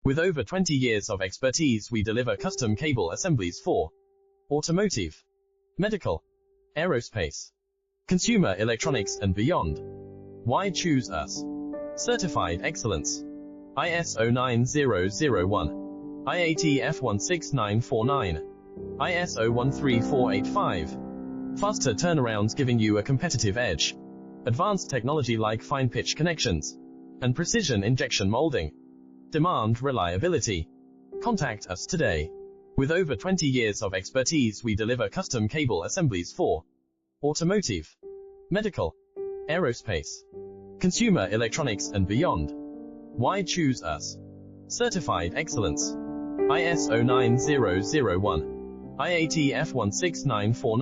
With over 20 years of expertise, we deliver custom cable assemblies for automotive, medical, aerospace, consumer electronics and beyond. Why choose us? Certified excellence. ISO 9001, IATF 16949, ISO 13485. Faster turnarounds giving you a competitive edge. Advanced technology like fine pitch connections and precision injection molding. Demand reliability. Contact us today. With over 20 years of expertise, we deliver custom cable assemblies for automotive, medical, aerospace, consumer electronics and beyond. Why choose us? Certified excellence. ISO 9001, IATF 16949.